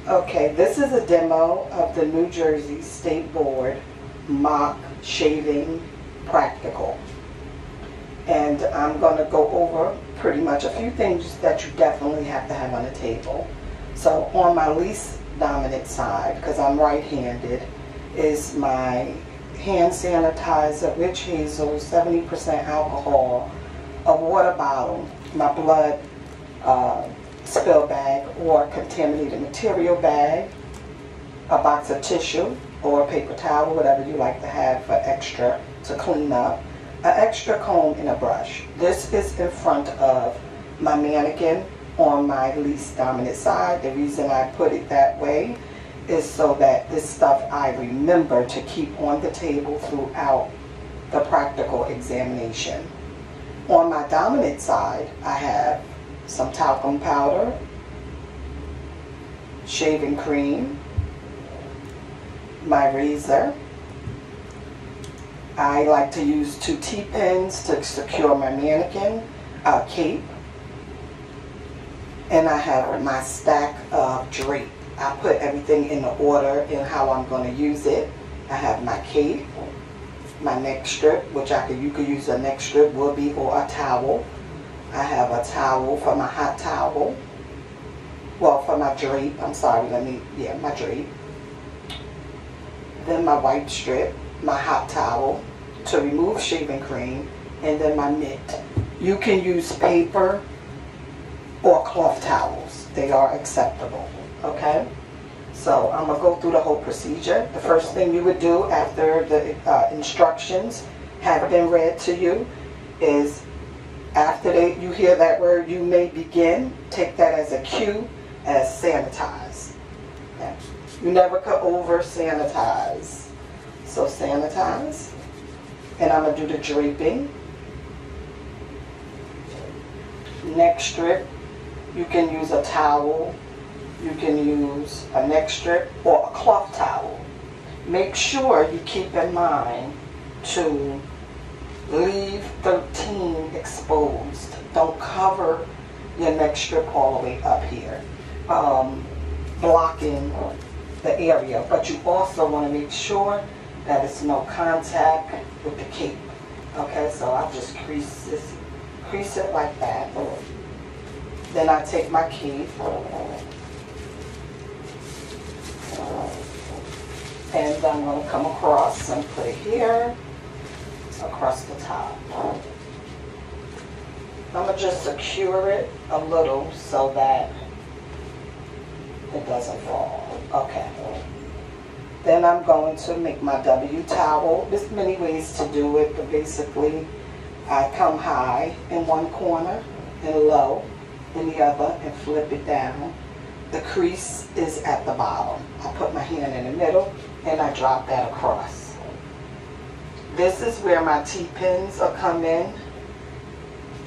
Okay, this is a demo of the New Jersey State Board Mock Shaving Practical. And I'm going to go over pretty much a few things that you definitely have to have on the table. So on my least dominant side, because I'm right-handed, is my hand sanitizer, Rich Hazel, 70% alcohol, a water bottle, my blood spill bag or contaminated material bag, a box of tissue or a paper towel, whatever you like to have for extra to clean up, an extra comb and a brush. This is in front of my mannequin on my least dominant side. The reason I put it that way is so that this stuff I remember to keep on the table throughout the practical examination. On my dominant side, I have some talcum powder, shaving cream, my razor. I like to use 2 T-pins to secure my mannequin, a cape, and I have my stack of drape. I put everything in the order in how I'm going to use it. I have my cape, my neck strip, which you could use a neck strip, would be, or a towel. I have a towel for my hot towel. Well, for my drape, I'm sorry, my drape. Then my wipe strip, my hot towel to remove shaving cream, and then my mitt. You can use paper or cloth towels. They are acceptable, okay? So I'm gonna go through the whole procedure. The first thing you would do after the instructions have been read to you is, after you hear that word, "you may begin," take that as a cue as sanitize. Okay. You never could over sanitize. So sanitize. And I'm going to do the draping. Neck strip. You can use a towel. You can use a neck strip or a cloth towel. Make sure you keep in mind to leave 13 exposed. Don't cover your neck strip all the way up here, blocking the area. But you also want to make sure that it's no contact with the cape. Okay, so I'll just crease it like that. Then I take my cape and I'm going to come across and put it here, across the top. I'm going to just secure it a little so that it doesn't fall. Okay. Then I'm going to make my W towel. There's many ways to do it, but basically I come high in one corner and low in the other and flip it down. The crease is at the bottom. I put my hand in the middle and I drop that across. This is where my T-pins will come in.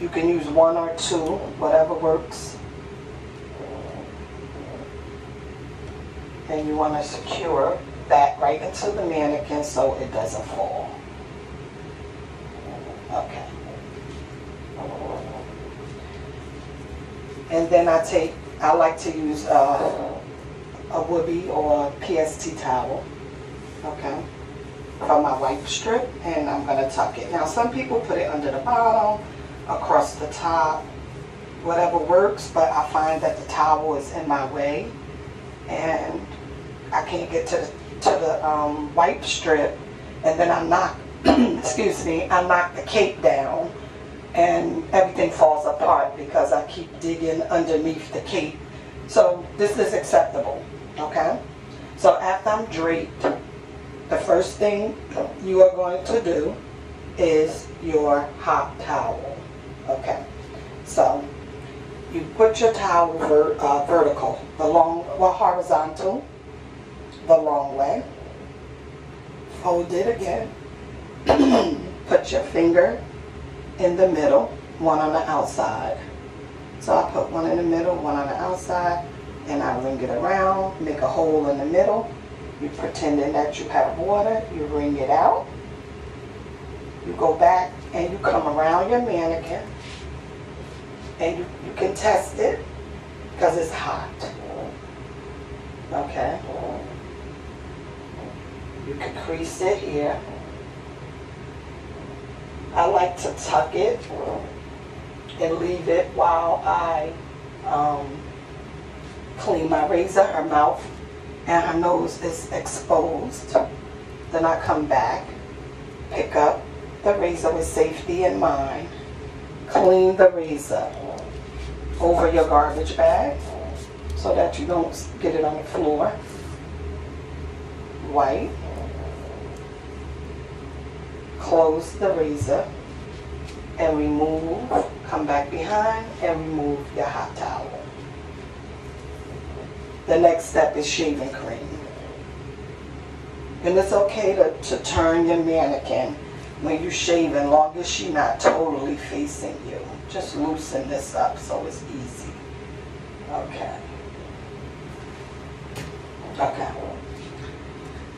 You can use 1 or 2, whatever works. And you want to secure that right into the mannequin so it doesn't fall. Okay. And then I like to use a Whoopee or PST towel, okay, for my wipe strip, and I'm going to tuck it. Now some people put it under the bottom, across the top, whatever works, but I find that the towel is in my way and I can't get to the wipe strip, and then I knock excuse me, I knock the cape down and everything falls apart because I keep digging underneath the cape. So this is acceptable, okay? So after I'm draped, the first thing you are going to do is your hot towel, okay? So you put your towel vertical, horizontal, the long way. Fold it again. Put your finger in the middle, one on the outside. So I put one in the middle, one on the outside, and I ring it around, make a hole in the middle. You're pretending that you have water, you wring it out. You go back and you come around your mannequin, and you can test it because it's hot. You can crease it here. I like to tuck it and leave it while I clean my razor. Her mouth and her nose is exposed. Then I come back, pick up the razor with safety in mind, clean the razor over your garbage bag so that you don't get it on the floor. Wipe. Close the razor and remove, come back behind and remove your hot towel. The next step is shaving cream. And it's okay to turn your mannequin when you shave, as long as she's not totally facing you. Just loosen this up so it's easy. Okay. Okay.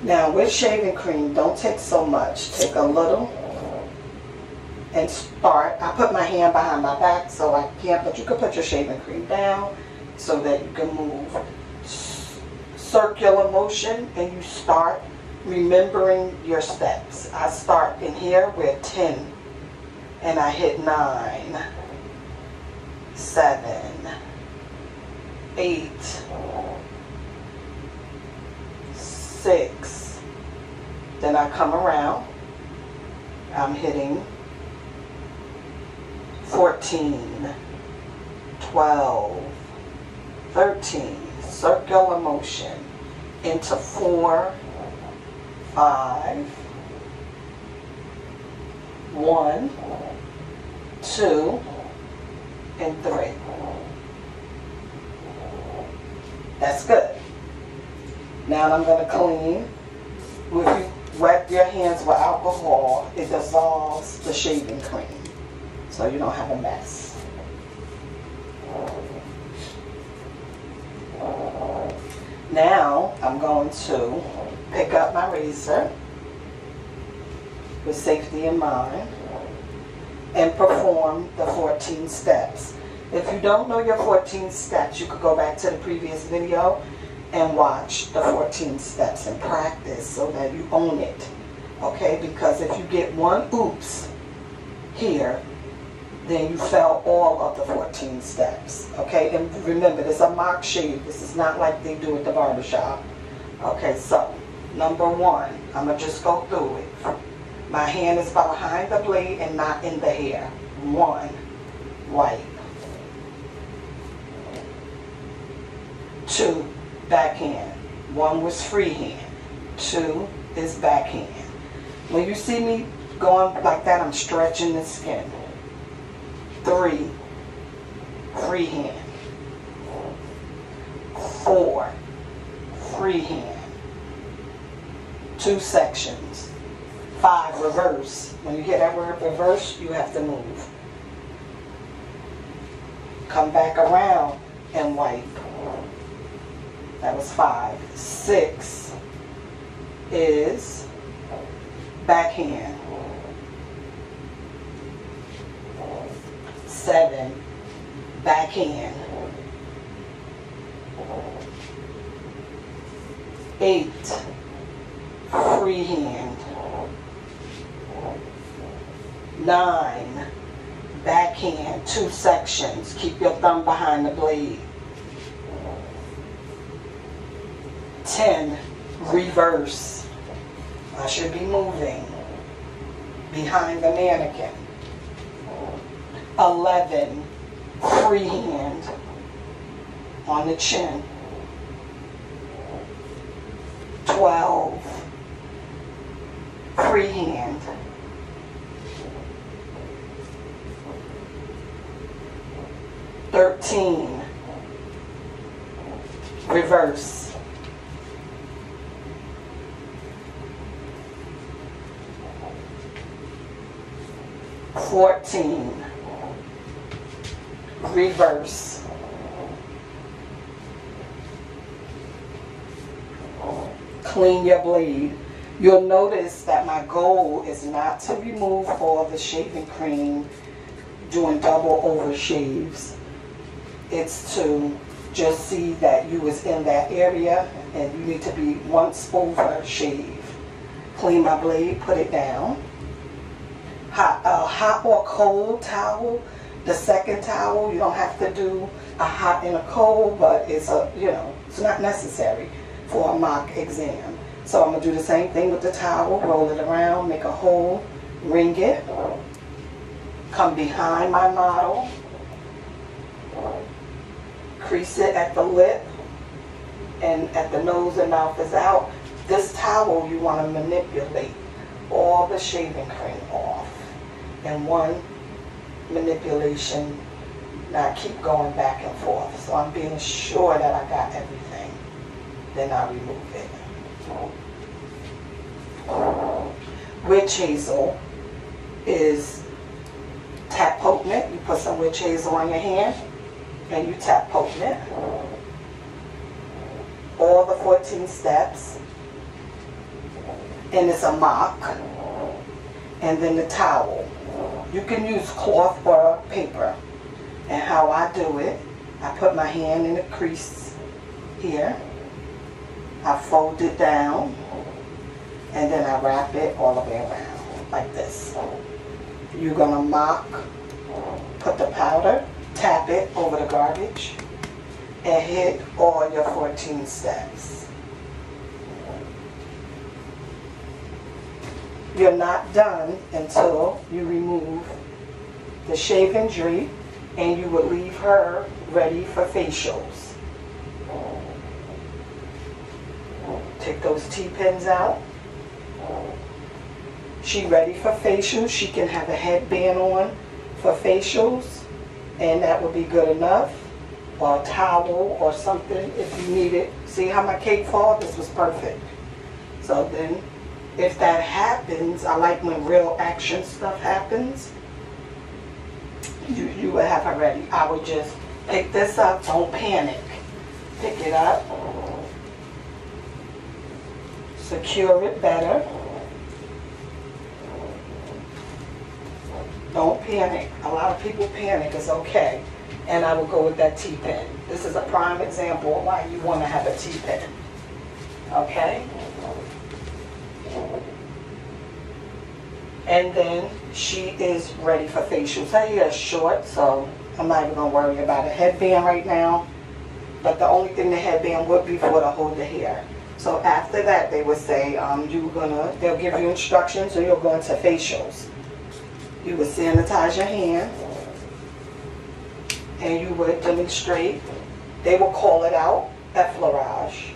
Now with shaving cream, don't take so much. Take a little and start. I put my hand behind my back so I can't, but you can put your shaving cream down so that you can move circular motion, and you start remembering your steps. I start in here with 10 and I hit 9, 7, 8, 6. Then I come around. I'm hitting 14, 12, 13. Circular motion into 4, 5, 1, 2, and 3. That's good. Now I'm going to clean. If you wet your hands with alcohol, it dissolves the shaving cream, so you don't have a mess. Now I'm going to pick up my razor with safety in mind and perform the 14 steps. If you don't know your 14 steps, you could go back to the previous video and watch the 14 steps and practice so that you own it. Okay, because if you get one oops here, then you fail all of the 14 steps. Okay, and remember, this is a mock shave. This is not like they do at the barbershop. Okay, so number 1, I'm going to just go through it. My hand is behind the blade and not in the hair. 1, wipe. 2, backhand. 1 was freehand. 2 is backhand. When you see me going like that, I'm stretching the skin. 3, freehand. 4, freehand. 2 sections. 5, reverse. When you hear that word reverse, you have to move. Come back around and wipe. That was 5. 6 is backhand. 7, backhand. 8, freehand. 9, backhand, 2 sections. Keep your thumb behind the blade. 10, reverse. I should be moving behind the mannequin. 11, freehand on the chin. 12, freehand. 13, reverse. 14, reverse. 15, clean your blade. You'll notice that my goal is not to remove all the shaving cream doing double over shaves. It's to just see that you was in that area and you need to be once over shave. clean my blade, put it down. Hot or cold towel. The second towel, you don't have to do a hot and a cold, but it's it's not necessary for a mock exam. So I'm gonna do the same thing with the towel, roll it around, make a hole, ring it, come behind my model, crease it at the lip, and at the nose and mouth is out. This towel, you want to manipulate all the shaving cream off in one manipulation, not keep going back and forth. So I'm being sure that I got everything. Then I remove it. Witch hazel is tap potent it. You put some witch hazel on your hand and you tap potent it. All the 14 steps. And it's a mock. And then the towel. You can use cloth or paper. And how I do it, I put my hand in the crease here. I fold it down. And then I wrap it all the way around, like this. You're gonna mock, put the powder, tap it over the garbage, and hit all your 14 steps. You're not done until you remove the shaving drape, and you will leave her ready for facials. Take those T-pins out. She ready for facials. She can have a headband on for facials, and that would be good enough. Or a towel or something if you need it. See how my cake fall? This was perfect. So then, if that happens, I like when real action stuff happens, you would have her ready. I would just pick this up, don't panic. Pick it up, secure it better. Don't panic. A lot of people panic, it's okay. And I will go with that T-pin. This is a prime example of why you want to have a T-pin. Okay? And then she is ready for facials. Her hair is short, so I'm not even going to worry about a headband right now. But the only thing the headband would be for to hold the hair. So after that, they would say, they'll give you instructions, or you'll go into facials. You would sanitize your hands, and you would demonstrate. They will call it out, effleurage.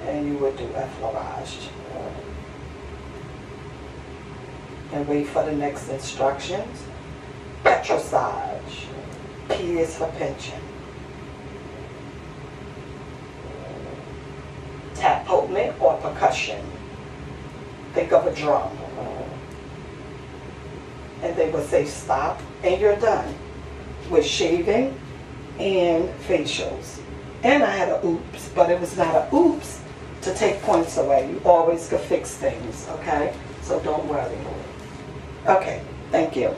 And you would do effleurage. And wait for the next instructions. Petrissage. P is for pinching. Tap potement or percussion. Think of a drum. And they will say stop, and you're done with shaving and facials. And I had a oops, but it was not a oops to take points away. You always could fix things, okay? So don't worry. Okay, thank you.